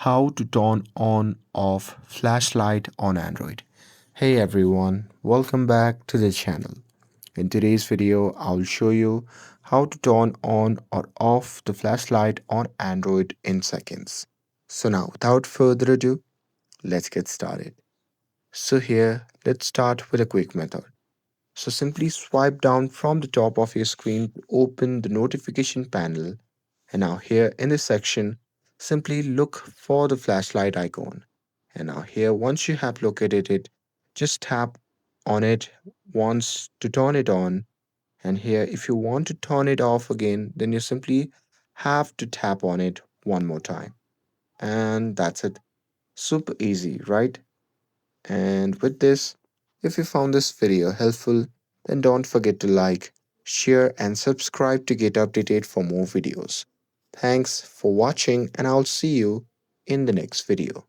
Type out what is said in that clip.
How to turn on off flashlight on Android. Hey everyone, welcome back to the channel. In today's video, I'll show you how to turn on or off the flashlight on Android in seconds. So now, without further ado, let's get started. So here, let's start with a quick method. So simply swipe down from the top of your screen to open the notification panel. And now here in this section, simply look for the flashlight icon. And now here, once you have located it, just tap on it once to turn it on. And here, if you want to turn it off again, then you simply have to tap on it one more time. And that's it. Super easy, right? And with this, if you found this video helpful, then don't forget to like, share, and subscribe to get updated for more videos. Thanks for watching, and I'll see you in the next video.